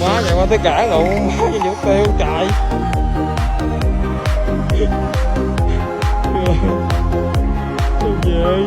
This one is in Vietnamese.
Má chạy qua tới cản luôn, má cho Vũ tiêu trời. Về